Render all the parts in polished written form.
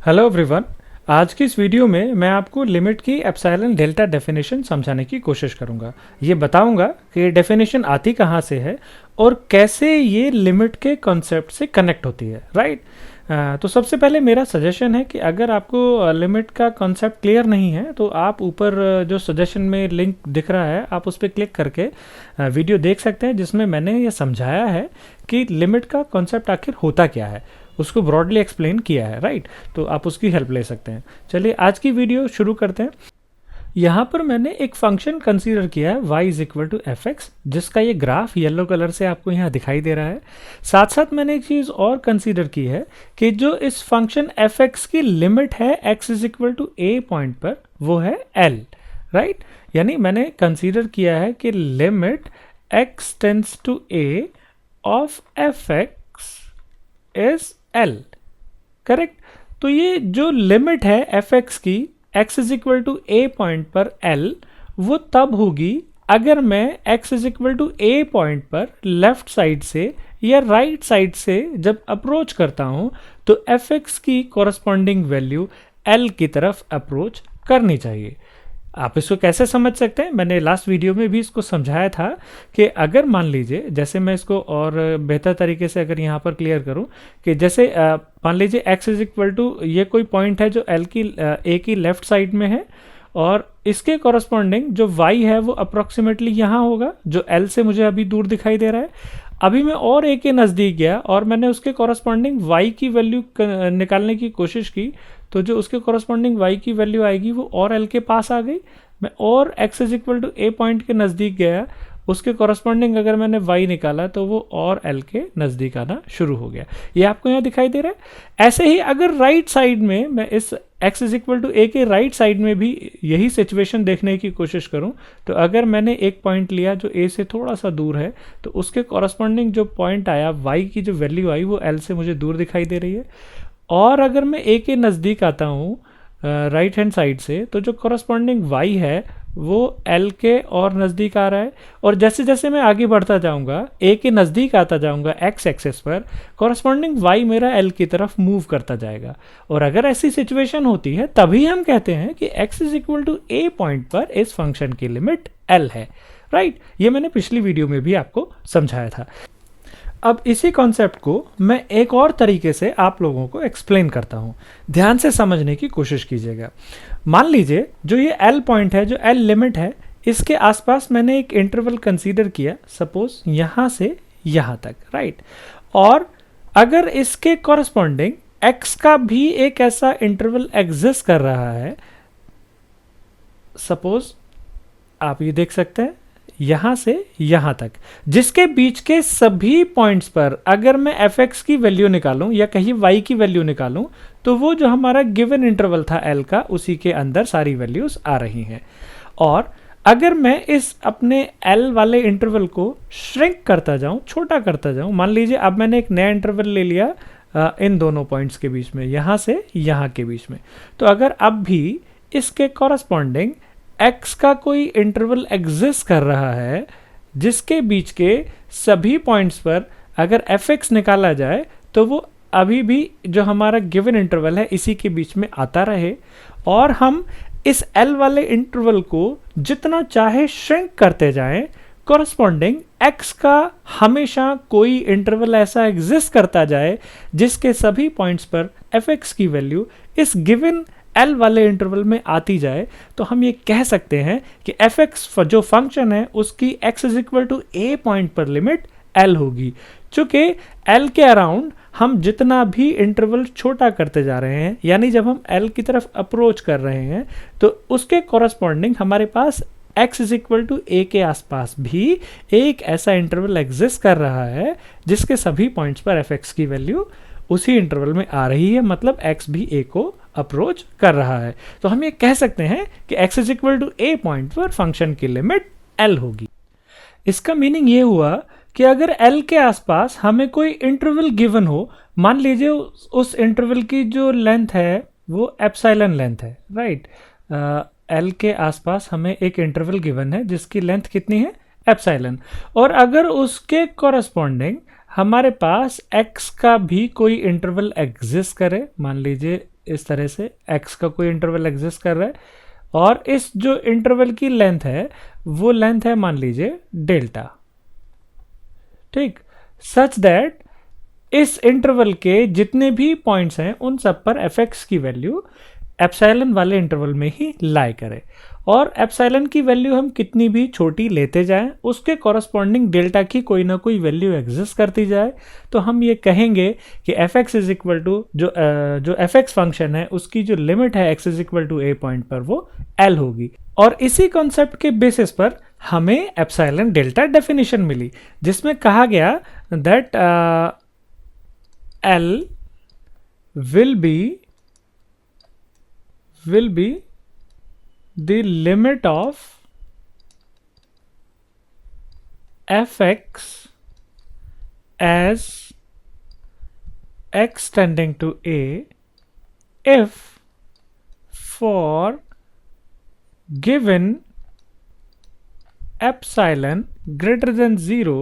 Hello everyone. आज की इस वीडियो में मैं आपको लिमिट की एप्सिलॉन डेल्टा डेफिनेशन समझाने की कोशिश करूंगा। ये बताऊंगा कि डेफिनेशन आती कहाँ से है और कैसे ये लिमिट के कॉन्सेप्ट से कनेक्ट होती है, राइट। तो सबसे पहले मेरा सजेशन है कि अगर आपको लिमिट का कॉन्सेप्ट क्लियर नहीं है तो आप ऊपर जो सजेशन में लिंक दिख रहा है आप उस पर क्लिक करके वीडियो देख सकते हैं, जिसमें मैंने ये समझाया है कि लिमिट का कॉन्सेप्ट आखिर होता क्या है, उसको ब्रॉडली एक्सप्लेन किया है, राइट। तो आप उसकी हेल्प ले सकते हैं। चलिए आज की वीडियो शुरू करते हैं। यहाँ पर मैंने एक फंक्शन कंसीडर किया है y is equal to F X, जिसका ये ग्राफ येलो कलर से आपको यहाँ दिखाई दे रहा है। साथ साथ मैंने एक चीज़ और कंसीडर की है कि जो इस फंक्शन एफ एक्स की लिमिट है x is equal to A point पर, वो है l, राइट। यानी मैंने कंसीडर किया है कि limit x tends to a of F X is l, correct. तो ये जो लिमिट है एफ एक्स की x is equal to A point पर l, वो तब होगी अगर मैं x is equal to A point पर लेफ्ट साइड से या राइट साइड से जब अप्रोच करता हूं तो एफ एक्स की कॉरस्पॉन्डिंग वैल्यू l की तरफ अप्रोच करनी चाहिए। आप इसको कैसे समझ सकते हैं, मैंने लास्ट वीडियो में भी इसको समझाया था कि अगर मान लीजिए, जैसे मैं इसको और बेहतर तरीके से अगर यहाँ पर क्लियर करूँ कि जैसे मान लीजिए x इज इक्वल टू ये कोई पॉइंट है जो l की a की लेफ्ट साइड में है और इसके कॉरस्पॉन्डिंग जो y है वो अप्रोक्सीमेटली यहाँ होगा, जो l से मुझे अभी दूर दिखाई दे रहा है। अभी मैं और a के नज़दीक गया और मैंने उसके कॉरस्पॉन्डिंग y की वैल्यू निकालने की कोशिश की, तो जो उसके कॉरस्पॉन्डिंग y की वैल्यू आएगी वो और l के पास आ गई। मैं और x is equal to a point के नज़दीक गया, उसके कॉरस्पॉन्डिंग अगर मैंने y निकाला तो वो और l के नज़दीक आना शुरू हो गया। ये आपको यहाँ दिखाई दे रहा है। ऐसे ही अगर राइट साइड में मैं इस x is equal to a के राइट साइड में भी यही सिचुएशन देखने की कोशिश करूं, तो अगर मैंने एक पॉइंट लिया जो a से थोड़ा सा दूर है तो उसके कॉरस्पॉन्डिंग जो पॉइंट आया y की जो वैल्यू आई वो l से मुझे दूर दिखाई दे रही है। और अगर मैं a के नज़दीक आता हूँ राइट हैंड साइड से, तो जो कॉरस्पॉन्डिंग y है वो l के और नज़दीक आ रहा है। और जैसे जैसे मैं आगे बढ़ता जाऊंगा a के नज़दीक आता जाऊंगा x एक्सेस पर, कॉरस्पॉन्डिंग y मेरा l की तरफ मूव करता जाएगा। और अगर ऐसी सिचुएशन होती है तभी हम कहते हैं कि x is equal to a point पर इस फंक्शन की लिमिट l है, राइट। ये मैंने पिछली वीडियो में भी आपको समझाया था। अब इसी कॉन्सेप्ट को मैं एक और तरीके से आप लोगों को एक्सप्लेन करता हूँ, ध्यान से समझने की कोशिश कीजिएगा। मान लीजिए जो ये L पॉइंट है, जो L लिमिट है, इसके आसपास मैंने एक इंटरवल कंसीडर किया, सपोज यहाँ से यहाँ तक, राइट। और अगर इसके कॉरस्पॉन्डिंग x का भी एक ऐसा इंटरवल एग्जिस्ट कर रहा है, सपोज आप ये देख सकते हैं यहाँ से यहाँ तक, जिसके बीच के सभी पॉइंट्स पर अगर मैं एफ एक्स की वैल्यू निकालूं या कहीं y की वैल्यू निकालूं तो वो जो हमारा गिवन इंटरवल था l का, उसी के अंदर सारी वैल्यूज आ रही हैं। और अगर मैं इस अपने l वाले इंटरवल को श्रिंक करता जाऊं, छोटा करता जाऊं, मान लीजिए अब मैंने एक नया इंटरवल ले लिया इन दोनों पॉइंट्स के बीच में, यहाँ से यहाँ के बीच में, तो अगर अब भी इसके कॉरस्पॉन्डिंग x का कोई इंटरवल एग्जिस्ट कर रहा है जिसके बीच के सभी पॉइंट्स पर अगर f(x) निकाला जाए तो वो अभी भी जो हमारा गिवन इंटरवल है इसी के बीच में आता रहे, और हम इस l वाले इंटरवल को जितना चाहे श्रिंक करते जाएं, कॉरस्पॉन्डिंग x का हमेशा कोई इंटरवल ऐसा एग्जिस्ट करता जाए जिसके सभी पॉइंट्स पर f(x) की वैल्यू इस गिवन L वाले इंटरवल में आती जाए, तो हम ये कह सकते हैं कि f(x) जो फंक्शन है उसकी x is equal to a point पर लिमिट L होगी। चूंकि L के अराउंड हम जितना भी इंटरवल छोटा करते जा रहे हैं, यानी जब हम L की तरफ अप्रोच कर रहे हैं तो उसके कॉरस्पॉन्डिंग हमारे पास x is equal to a के आसपास भी एक ऐसा इंटरवल एग्जिस्ट कर रहा है जिसके सभी पॉइंट्स पर f(x) की वैल्यू उसी इंटरवल में आ रही है, मतलब x भी a को अप्रोच कर रहा है। तो हम ये कह सकते हैं कि x is equal to a point पर फंक्शन की लिमिट l होगी। इसका मीनिंग ये हुआ कि अगर l के आसपास हमें कोई इंटरवल गिवन हो, मान लीजिए उस इंटरवल की जो लेंथ है वो एप्सिलॉन लेंथ है, राइट। l के आसपास हमें एक इंटरवल गिवन है जिसकी लेंथ कितनी है, एप्सिलॉन। और अगर उसके कॉरस्पॉन्डिंग हमारे पास x का भी कोई इंटरवल एग्जिस्ट करे, मान लीजिए इस तरह से x का कोई इंटरवल एग्जिस्ट कर रहा है, और इस जो इंटरवल की लेंथ है वो लेंथ है मान लीजिए डेल्टा, ठीक, सच दैट इस इंटरवल के जितने भी पॉइंट्स हैं उन सब पर fx की वैल्यू एप्सिलॉन वाले इंटरवल में ही लाई करे, और एप्सिलॉन की वैल्यू हम कितनी भी छोटी लेते जाएं उसके कॉरस्पॉन्डिंग डेल्टा की कोई ना कोई वैल्यू एग्जिस्ट करती जाए, तो हम ये कहेंगे कि fx इज इक्वल टू जो fx फंक्शन है उसकी जो लिमिट है x is equal to a point पर वो l होगी। और इसी कॉन्सेप्ट के बेसिस पर हमें एप्सिलॉन डेल्टा डेफिनेशन मिली, जिसमें कहा गया that l will be the limit of fx as x tending to a if for given epsilon greater than 0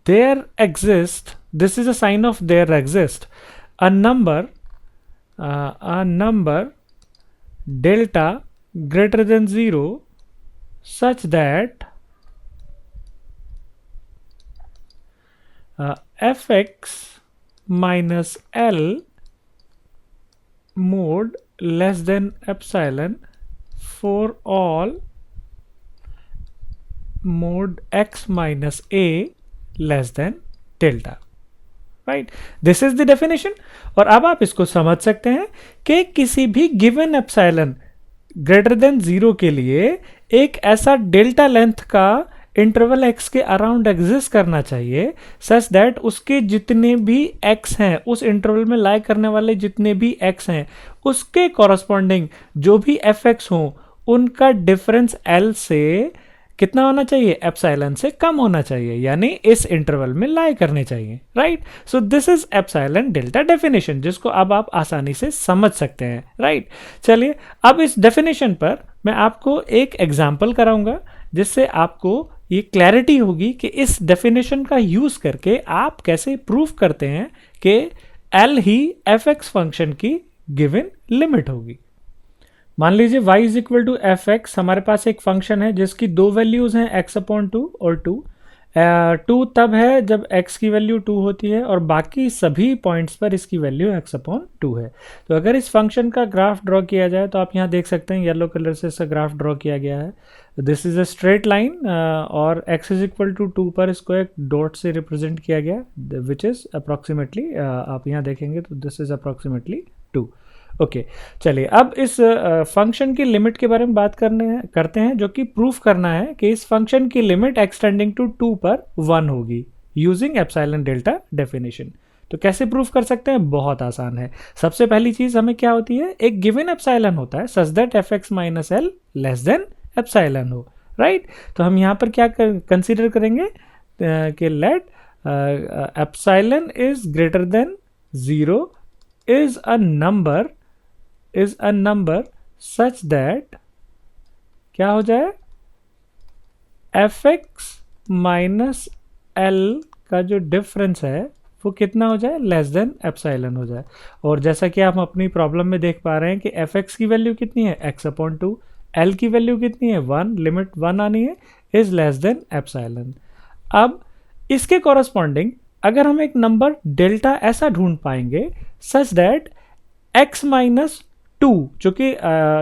there exists, this is a sign of there exists, a number delta greater than 0 such that fx minus l mod less than epsilon for all mod x minus a less than delta, right, this is the definition. और अब आप इसको समझ सकते हैं कि किसी भी गिवन एप्सिलॉन ग्रेटर देन 0 के लिए एक ऐसा डेल्टा लेंथ का इंटरवल x के अराउंड एग्जिस्ट करना चाहिए सच दैट उसके जितने भी x हैं, उस इंटरवल में लाई करने वाले जितने भी x हैं, उसके कॉरस्पॉन्डिंग जो भी fx हो उनका डिफरेंस l से कितना होना चाहिए, एप्सिलॉन से कम होना चाहिए, यानी इस इंटरवल में लाई करने चाहिए, right. So this is epsilon delta definition, जिसको अब आप आसानी से समझ सकते हैं, राइट। चलिए अब इस डेफिनेशन पर मैं आपको एक एग्जांपल कराऊंगा जिससे आपको ये क्लैरिटी होगी कि इस डेफिनेशन का यूज करके आप कैसे प्रूव करते हैं कि एल ही एफ एक्स फंक्शन की गिवन लिमिट होगी। मान लीजिए y is equal to F X, हमारे पास एक फंक्शन है जिसकी दो वैल्यूज हैं x अपॉन 2 और 2 तब है जब x की वैल्यू 2 होती है और बाकी सभी पॉइंट्स पर इसकी वैल्यू x अपॉन 2 है। तो अगर इस फंक्शन का ग्राफ ड्रॉ किया जाए तो आप यहाँ देख सकते हैं येलो कलर से इसका ग्राफ ड्रॉ किया गया है। This is a straight line और x इज इक्वल टू 2 पर इसको एक डॉट से रिप्रेजेंट किया गया विच इज अप्रॉक्सीमेटली आप यहाँ देखेंगे तो दिस इज अप्रॉक्सीमेटली 2। ओके चलिए अब इस फंक्शन की लिमिट के बारे में बात करते हैं जो कि प्रूफ करना है कि इस फंक्शन की लिमिट एक्सटेंडिंग टू 2 पर 1 होगी यूजिंग एप्सिलॉन डेल्टा डेफिनेशन। तो कैसे प्रूफ कर सकते हैं, बहुत आसान है। सबसे पहली चीज हमें क्या होती है, एक गिवन एप्सिलॉन होता है such that F X minus L less than epsilon हो, राइट। तो हम यहाँ पर क्या कंसीडर करेंगे कि let epsilon is greater than 0 is a number such that क्या हो जाए, एफ एक्स माइनस एल का जो डिफरेंस है वो कितना हो जाए, लेस देन एप्सिलॉन हो जाए। और जैसा कि आप अपनी प्रॉब्लम में देख पा रहे हैं कि एफ एक्स की वैल्यू कितनी है, एक्स अपॉन 2, एल की वैल्यू कितनी है 1, लिमिट 1 आनी है, इज लेस देन एप्सिलॉन। अब इसके कॉरस्पॉन्डिंग अगर हम एक नंबर डेल्टा ऐसा ढूंढ पाएंगे सच दैट x माइनस 2, चूँकि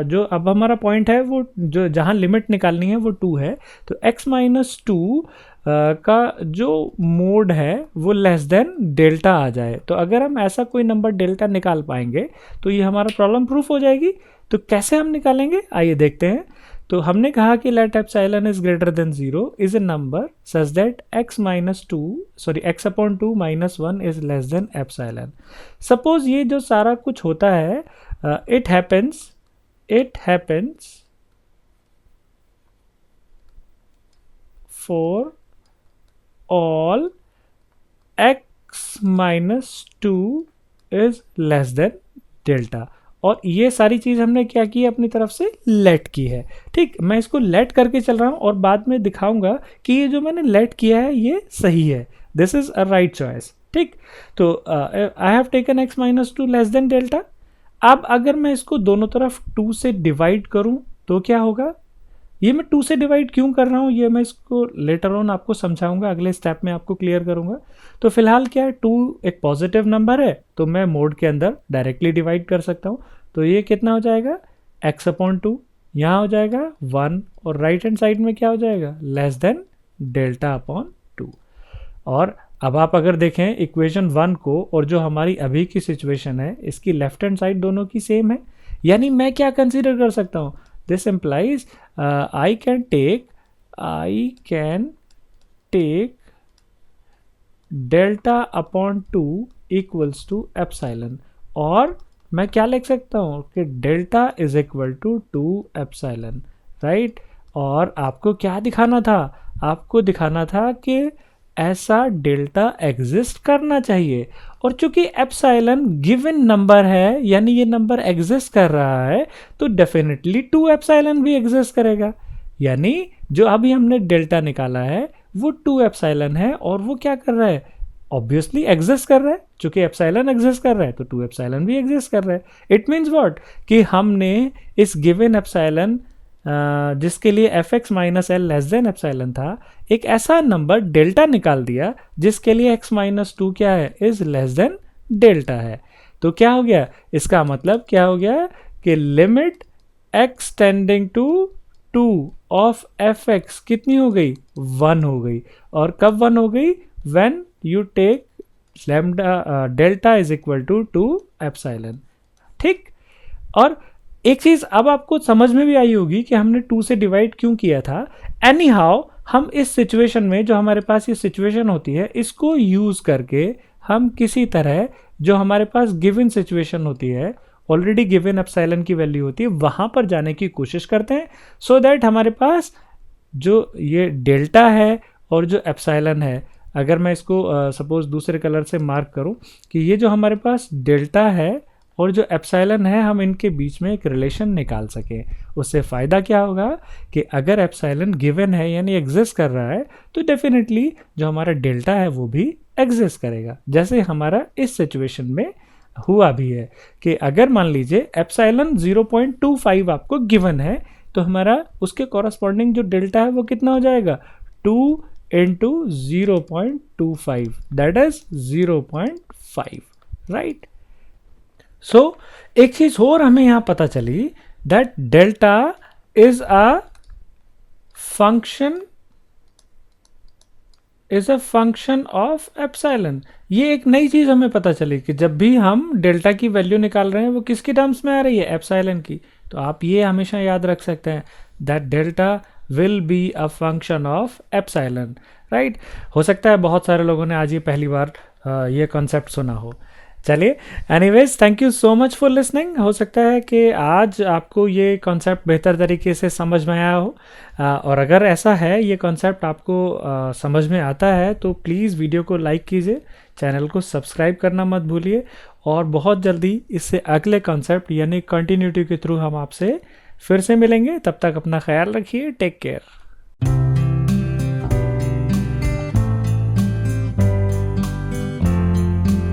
जो अब हमारा पॉइंट है वो जो जहाँ लिमिट निकालनी है वो 2 है, तो x माइनस 2 का जो मोड है वो लेस देन डेल्टा आ जाए। तो अगर हम ऐसा कोई नंबर डेल्टा निकाल पाएंगे तो ये हमारा प्रॉब्लम प्रूफ हो जाएगी। तो कैसे हम निकालेंगे आइए देखते हैं। तो हमने कहा कि let epsilon is greater than 0 is A number such that x upon 2 minus 1 is less than epsilon. Suppose ये जो सारा कुछ होता है it happens for all x minus 2 is less than delta। और ये सारी चीज हमने क्या की है, अपनी तरफ से लेट की है, ठीक। मैं इसको लेट करके चल रहा हूं और बाद में दिखाऊंगा कि ये जो मैंने लेट किया है ये सही है, this is a right choice, ठीक। तो I have taken x minus 2 less than delta. अब अगर मैं इसको दोनों तरफ 2 से डिवाइड करूं तो क्या होगा? ये मैं 2 से डिवाइड क्यों कर रहा हूँ ये मैं इसको लेटर ऑन आपको समझाऊंगा, अगले स्टेप में आपको क्लियर करूंगा। तो फिलहाल क्या है, 2 एक पॉजिटिव नंबर है तो मैं मोड के अंदर डायरेक्टली डिवाइड कर सकता हूँ। तो ये कितना हो जाएगा? x/2, यहाँ हो जाएगा 1 और राइट हैंड साइड में क्या हो जाएगा? Less than Δ/2। और अब आप अगर देखें इक्वेशन 1 को और जो हमारी अभी की सिचुएशन है इसकी लेफ्ट हैंड साइड दोनों की सेम है, यानी मैं क्या कंसीडर कर सकता हूँ? This implies I can take Δ/2 equals to epsilon, और मैं क्या लिख सकता हूँ कि delta is equal to 2 epsilon, right. और आपको क्या दिखाना था? आपको दिखाना था कि ऐसा डेल्टा एग्जिस्ट करना चाहिए, और चूंकि एप्सिलॉन गिवन नंबर है यानी ये नंबर एग्जिस्ट कर रहा है तो डेफिनेटली 2 एप्सिलॉन भी एग्जिस्ट करेगा, यानी जो अभी हमने डेल्टा निकाला है वो 2 एप्सिलॉन है और वो क्या कर रहा है? ऑब्वियसली एग्जिस्ट कर रहा है, चूंकि एप्सिलॉन एग्जिस्ट कर रहा है तो 2 एप्सिलॉन भी एग्जिस्ट कर रहा है। इट मीन्स व्हाट कि हमने इस गिवन एप्सिलॉन जिसके लिए fx minus L less than epsilon था, एक ऐसा नंबर डेल्टा निकाल दिया जिसके लिए x-2 क्या है? इज लेस देन डेल्टा है। तो क्या हो गया? इसका मतलब क्या हो गया कि limit x tending to 2 of fx कितनी हो गई? 1 हो गई। और कब 1 हो गई? When you take delta is equal to 2 epsilon, ठीक। और एक चीज अब आपको समझ में भी आई होगी कि हमने 2 से डिवाइड क्यों किया था। एनी हाउ हम इस सिचुएशन में जो हमारे पास ये सिचुएशन होती है इसको यूज करके हम किसी तरह जो हमारे पास गिवन सिचुएशन होती है, ऑलरेडी गिवन एप्सिलॉन की वैल्यू होती है, वहां पर जाने की कोशिश करते हैं, सो दैट हमारे पास जो ये डेल्टा है और जो एप्सिलॉन है, अगर मैं इसको सपोज दूसरे कलर से मार्क करूं कि ये जो हमारे पास डेल्टा है और जो एप्सिलॉन है, हम इनके बीच में एक रिलेशन निकाल सकें। उससे फ़ायदा क्या होगा कि अगर एप्सिलॉन गिवन है यानी एग्जिस्ट कर रहा है तो डेफिनेटली जो हमारा डेल्टा है वो भी एग्जिस्ट करेगा, जैसे हमारा इस सिचुएशन में हुआ भी है कि अगर मान लीजिए एप्सिलॉन 0.25 आपको गिवन है तो हमारा उसके कॉरस्पॉन्डिंग जो डेल्टा है वो कितना हो जाएगा? 2 into 0.25, दैट इज 0.5, राइट। सो एक चीज और हमें यहां पता चली, that delta is a function of epsilon. ये एक नई चीज हमें पता चली कि जब भी हम डेल्टा की वैल्यू निकाल रहे हैं वो किसके टर्म्स में आ रही है? एप्सिलॉन की। तो आप ये हमेशा याद रख सकते हैं that delta will be a function of epsilon, right. हो सकता है बहुत सारे लोगों ने आज ये पहली बार ये कॉन्सेप्ट सुना हो। चलिए, anyways thank you so much for listening. हो सकता है कि आज आपको ये कॉन्सेप्ट बेहतर तरीके से समझ में आया हो, और अगर ऐसा है, ये कॉन्सेप्ट आपको समझ में आता है तो प्लीज़ वीडियो को लाइक कीजिए, चैनल को सब्सक्राइब करना मत भूलिए, और बहुत जल्दी इससे अगले कॉन्सेप्ट यानी कंटिन्यूटी के थ्रू हम आपसे फिर से मिलेंगे। तब तक अपना ख्याल रखिए, टेक केयर।